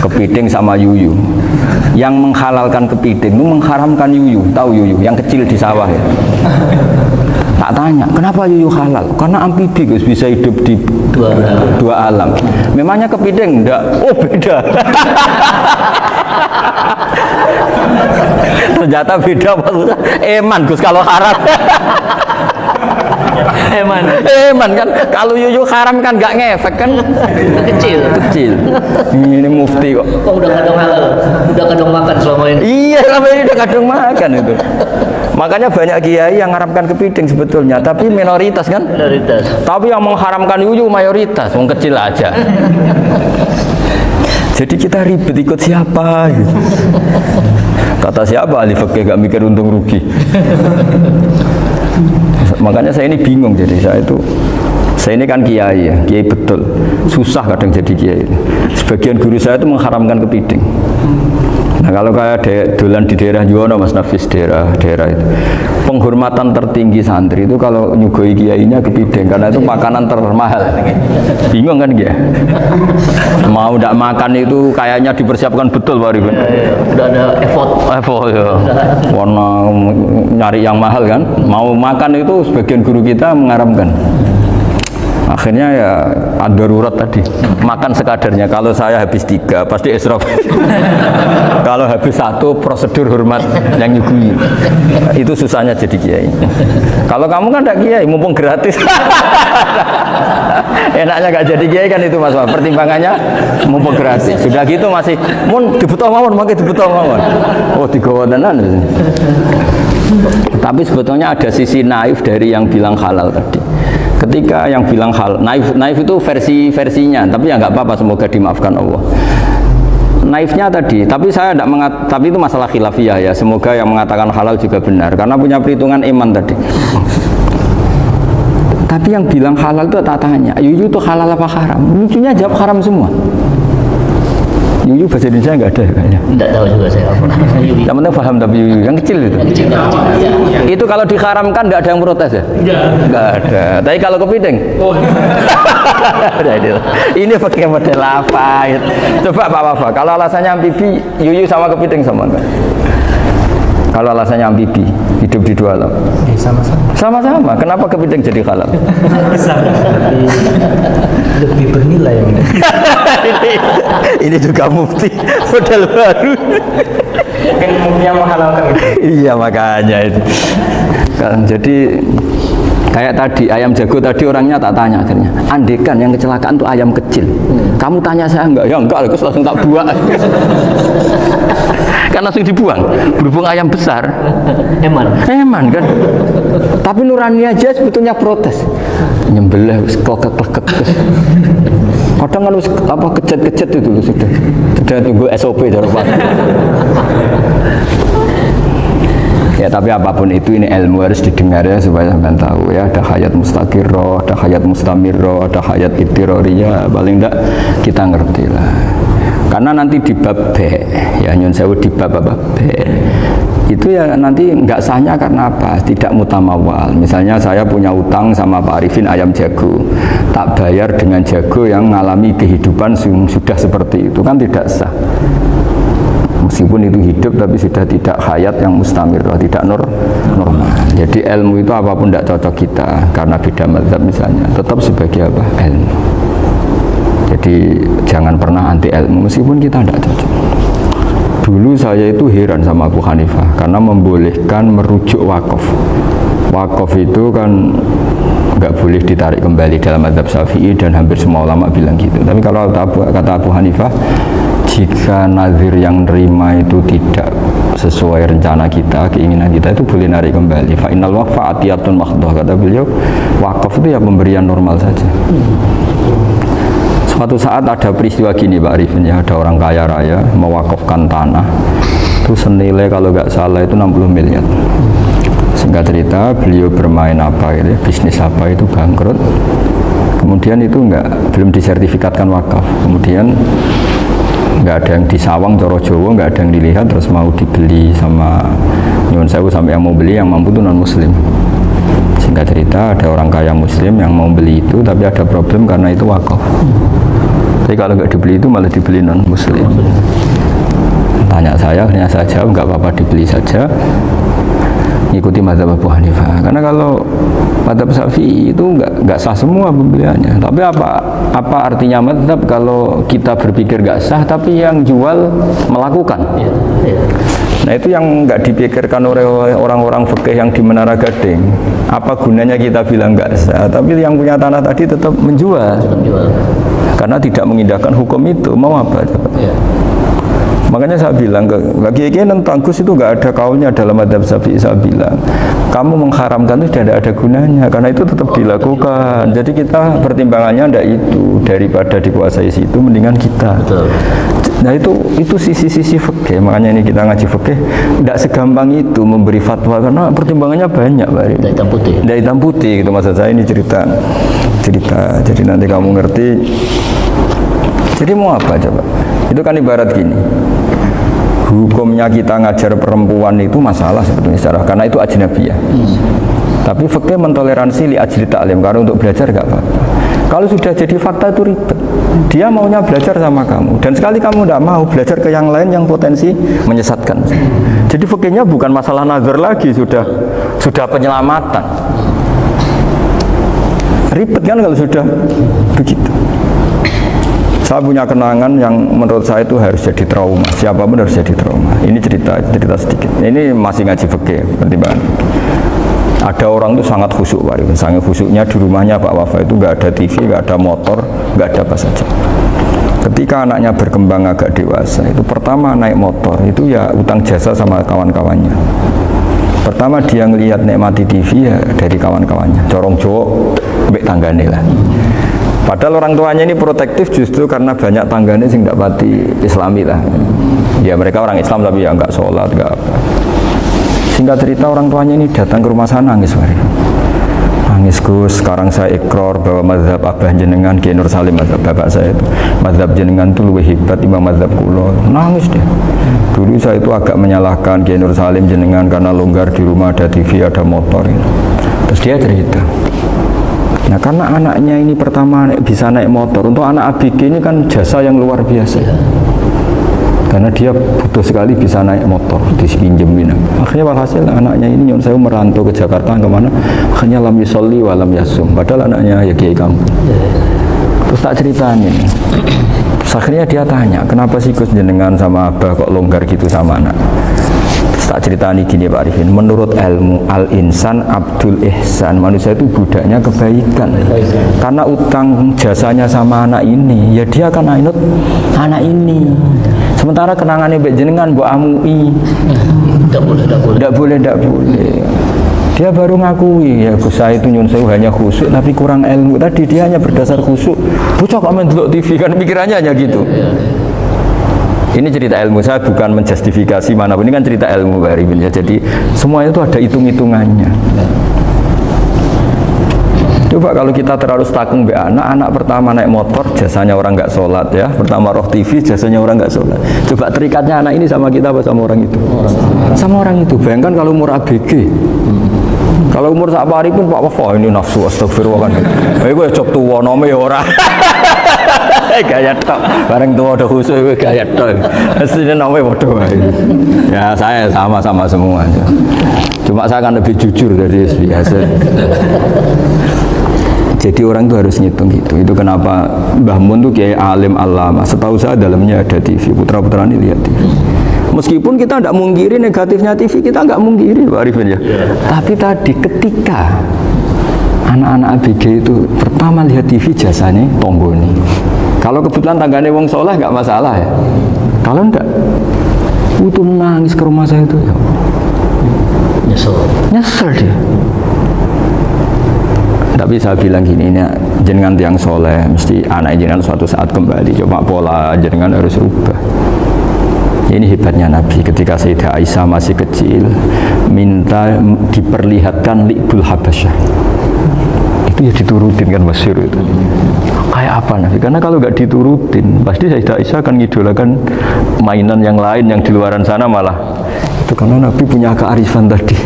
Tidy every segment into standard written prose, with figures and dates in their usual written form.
Kepiting sama yuyu. Yang menghalalkan kepiting itu mengharamkan yuyu. Tahu yuyu yang kecil di sawah ya? Tak tanya, kenapa yuyu halal? Karena amfibi Gus, bisa hidup di dua alam. Memangnya kepiting enggak? Oh beda. Ternyata beda maksudnya. Eman Gus kalau haram. Eman kan kalau yuyu haram kan nggak ngefek kan, kecil ini mufti kok. Oh, udah kadang halal, udah kadang makan selama ini. Iya, selama ini udah kadang makan itu. Makanya banyak kiai yang mengharamkan kepiting sebetulnya, tapi minoritas kan. Tapi yang mengharamkan yuyu mayoritas, wong kecil aja. Jadi kita ribet ikut siapa gitu. Kata siapa ahli fikih gak mikir untung rugi. Makanya saya ini bingung, jadi saya ini kan kiai ya, kiai betul, susah kadang jadi kiai. Sebagian guru saya itu mengharamkan kepiting. Nah kalau kayak dolan di daerah Juwono Mas Nafis, daerah itu penghormatan tertinggi santri itu kalau nyugoi kiainya kepiting, karena itu makanan termahal. Bingung kan dia? Mau tidak makan itu kayaknya dipersiapkan betul Pak Rifan. Udah ada effort ya. Warna nyari yang mahal kan. Mau makan itu sebagian guru kita mengharamkan. Akhirnya ya ada darurat tadi, makan sekadarnya. Kalau saya habis 3 pasti israf. Kalau habis 1 prosedur hormat yang nyugui. Itu susahnya jadi kiai. Kalau kamu kan tidak kiai, mumpung gratis. Enaknya gak jadi kiai kan itu Mas. Pertimbangannya mumpung gratis. Sudah gitu masih mun dibutuh mawon, makai dibutuh mawon. Oh digawa tenan. Tapi sebetulnya ada sisi naif dari yang bilang halal tadi. Ketika yang bilang halal, naif itu versinya, tapi ya nggak apa-apa, semoga dimaafkan Allah. Naifnya tadi, tapi saya tidak tapi itu masalah khilafiyah ya. Semoga yang mengatakan halal juga benar, karena punya perhitungan iman tadi. Tapi yang bilang halal itu tak tanya, yuyu itu halal apa haram? Lucunya jawab haram semua. Yuyu bahasa Indonesia nggak ada kayaknya. Tidak tahu juga saya apa. Yang penting paham tapi yuyu yang kecil itu. Itu kalau diharamkan nggak ada yang protes ya? Nggak ada. Tapi kalau kepiting? Oh. Ini pakai model apa? Coba Pak Wafa. Kalau alasannya amfibi, yuyu sama kepiting sama enggak? Kalau alasannya amfibi, hidup di 2 alam. Sama-sama. Kenapa kepiting jadi halal? Lebih bernilai. Ini juga mufti model baru. Kan muftinya menghalalkan itu. Iya makanya itu. Kan jadi kayak tadi ayam jago tadi orangnya tak tanya akhirnya. Andekan yang kecelakaan itu ayam kecil. Kamu tanya saya enggak? Ya enggak, aku langsung tak buang. Kan langsung dibuang. Berhubung ayam besar. Eman kan. Tapi nurani aja sebetulnya protes. Nyembelih klekek-klekek. Kadang kan apa kejet-kejet itu sudah tunggu SOP dari Pak. Ya tapi apapun itu ini ilmu harus didengar ya supaya sampean tahu ya, ada hayat mustaqirroh, ada hayat mustamirroh, ada hayat ittiroriyah, paling enggak kita ngerti lah. Karena nanti di bab B ya nyun sewu di bab apa B itu ya nanti nggak sahnya karena apa? Tidak mutamawal. Misalnya saya punya utang sama Pak Arifin ayam jago, tak bayar dengan jago yang mengalami kehidupan sudah seperti itu, kan tidak sah. Meskipun itu hidup tapi sudah tidak hayat yang mustamir, tidak normal. Jadi ilmu itu apapun tidak cocok kita karena beda mazhab misalnya, tetap sebagai apa? Ilmu. Jadi jangan pernah anti ilmu meskipun kita tidak cocok. Dulu saya itu heran sama Abu Hanifah karena membolehkan merujuk wakaf. Wakaf itu kan nggak boleh ditarik kembali dalam mazhab Syafi'i dan hampir semua ulama bilang gitu. Tapi kalau kata Abu Hanifah, jika nazir yang nerima itu tidak sesuai rencana kita, keinginan kita, itu boleh narik kembali. Fa innal waqfa atiyatun mahdhah, kata beliau. Wakaf itu ya pemberian normal saja. Suatu saat ada peristiwa gini Pak Arifin ya, ada orang kaya raya mewakafkan tanah itu senilai kalau nggak salah itu 60 miliar. Singkat cerita beliau bermain apa gitu, bisnis apa itu bangkrut. Kemudian itu belum disertifikatkan wakaf. Kemudian nggak ada yang disawang coro Jawa, nggak ada yang dilihat, terus mau dibeli sama nyuwun sewu, sampai yang mau beli yang mampu itu non muslim. Singkat cerita ada orang kaya muslim yang mau beli itu tapi ada problem karena itu wakaf. Jadi kalau nggak dibeli itu malah dibeli non muslim. Tanya saya, akhirnya saya jawab nggak apa-apa dibeli saja, ikuti mazhab Abu Hanifah. Karena kalau mazhab Syafi'i itu nggak sah semua pembeliannya. Tapi apa artinya mazhab kalau kita berpikir nggak sah tapi yang jual melakukan? Nah itu yang nggak dipikirkan oleh orang-orang fikih yang di Menara Gading. Apa gunanya kita bilang nggak sah? Tapi yang punya tanah tadi tetap menjual. Karena tidak mengindahkan hukum itu. Mau apa? Makanya saya bilang bagi tentang Gus itu nggak ada kaulnya dalam mazhab Syafi'i. Saya bilang kamu mengharamkan itu tidak ada gunanya karena itu tetap dilakukan. Jadi kita pertimbangannya tidak itu, daripada dikuasai situ mendingan kita. Betul. Nah itu sisi-sisi fikih. Makanya ini kita ngaji fikih tidak segampang itu memberi fatwa karena pertimbangannya banyak, Pak. Tidak hitam putih. Tidak hitam putih gitu maksud saya, ini cerita. Jadi nanti kamu ngerti. Jadi mau apa coba? Itu kan ibarat gini. Hukumnya kita ngajar perempuan itu masalah sebetulnya secara karena itu ajnabiyah. Tapi fikih mentoleransi li ajli ta'lim karena untuk belajar enggak apa-apa. Kalau sudah jadi fakta itu ribet. Dia maunya belajar sama kamu dan sekali kamu tidak mau belajar ke yang lain yang potensi menyesatkan. Jadi fikihnya bukan masalah nazar lagi, sudah penyelamatan. Ribet kan kalau sudah begitu. Saya punya kenangan yang menurut saya itu harus jadi trauma. Siapapun harus jadi trauma. Ini cerita sedikit. Ini masih ngaji fikih pertimbangan. Ada orang itu sangat khusyuk, sangat khusyuknya di rumahnya Pak Wafa itu nggak ada TV, nggak ada motor, nggak ada apa saja. Ketika anaknya berkembang agak dewasa, itu pertama naik motor itu ya utang jasa sama kawan-kawannya. Pertama dia ngelihat nikmati TV ya dari kawan-kawannya. Corong Jawa, mbek tanggane lah. Padahal orang tuanya ini protektif justru karena banyak tangganya sing tidak pati Islami lah. Ya mereka orang Islam tapi ya nggak sholat, nggak apa. Singkat cerita orang tuanya ini datang ke rumah saya nangis, nangis Gus. Sekarang saya ikrar bahwa mazhab abah jenengan Kiai Nur Salim, mazhab bapak saya itu, mazhab jenengan itu lebih hebat imam mazhab kulo. Nangis deh. Dulu saya itu agak menyalahkan Kiai Nur Salim jenengan karena longgar di rumah ada TV, ada motor. Terus dia cerita. Nah karena anaknya ini pertama bisa naik motor, untuk anak ABG ini kan jasa yang luar biasa. Karena dia butuh sekali bisa naik motor, dipinjemin. Akhirnya walhasil anaknya ini nyon saya merantau ke Jakarta kemana? Akhirnya lam yusolli wa lam yasum. Padahal anaknya ya kiai kampung. Terus tak ceritain ini. Terus akhirnya dia tanya, kenapa sih Gus jenengan sama abah kok longgar gitu sama anak? Tak ceritani gini Pak Arifin, menurut ilmu al-insan abdul ihsan, manusia itu budaknya kebaikan. Karena utang jasanya sama anak ini, ya dia akan ainut anak ini. Sementara kenangannya mbak jenengan mbok amui, tidak boleh. Dia baru ngakui, ya Gus saya itu nyun sewu hanya khusyuk tapi kurang ilmu. Tadi dia hanya berdasar khusyuk. Bocah kok main delok TV kan pikirannya hanya gitu. Ini cerita ilmu, saya bukan menjustifikasi manapun, ini kan cerita ilmu Pak Arifin ya. Jadi semuanya itu ada hitung-hitungannya. Coba kalau kita terlalu stakung be anak pertama naik motor jasanya orang nggak sholat ya, pertama roh TV jasanya orang nggak sholat. Coba terikatnya anak ini sama kita apa sama orang itu? Sama orang itu. Bayangkan kalau umur ABG. Kalau umur sak pari pun Pak Wafa ini nafsu astagfirullah kan. Gue cok tuwa nome ya ora. Gaya tok. Bareng tuwa udah khusus gue gaya tok. Asline nome bodoh. Ya saya sama-sama semua. Cuma saya kan lebih jujur dari biasa. Jadi orang itu harus ngitung gitu. Itu kenapa Mbah Mun tuh kiai alim alama. Setahu saya dalamnya ada TV. Putra-putra ini lihat TV. Meskipun kita tidak mungkiri negatifnya TV, kita nggak mungkiri Pak Arifin ya. Tapi tadi ketika anak-anak ABG itu pertama lihat TV jasanya tonggoni. Kalau kebetulan tanggane wong soleh nggak masalah ya. Kalau enggak, itu nangis ke rumah saya itu. Nyesel dia. Tapi saya bilang gini, ini jenengan tiang soleh, mesti anak jenengan suatu saat kembali. Coba pola jenengan harus rubah. Ini hebatnya Nabi ketika Sayyidah Aisyah masih kecil minta diperlihatkan li'bul habasyah. Itu ya diturutin kan masyhur itu. Kayak apa Nabi? Karena kalau nggak diturutin pasti Sayyidah Aisyah akan ngidolakan mainan yang lain yang di luaran sana malah. Itu karena Nabi punya kearifan tadi.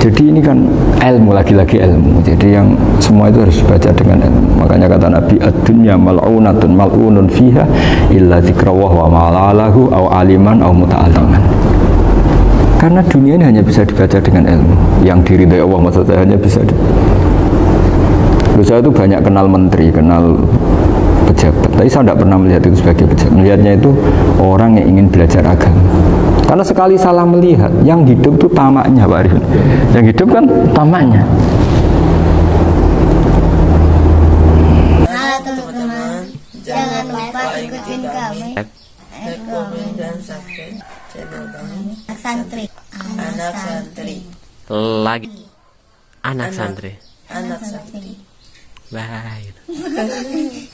Jadi ini kan ilmu, lagi-lagi ilmu. Jadi yang semua itu harus dibaca dengan ilmu. Makanya kata Nabi, ad-dunya mal'unatun mal'unun fiha illa dzikrawah wa ma'alalahu aw aliman aw muta'alliman. Karena dunia ini hanya bisa dibaca dengan ilmu. Yang diridhai Allah maksudnya hanya bisa saya itu banyak kenal menteri, kenal pejabat, tapi saya tidak pernah melihat itu sebagai pejabat. Melihatnya itu orang yang ingin belajar agama. Karena sekali salah melihat, yang hidup itu tamaknya Pak Arifin. Yang hidup kan tamaknya. Halo teman-teman, jangan lupa ikutin kami komen dan subscribe channel kami Anak Santri. Lagi anak santri. Anak Santri. Bye.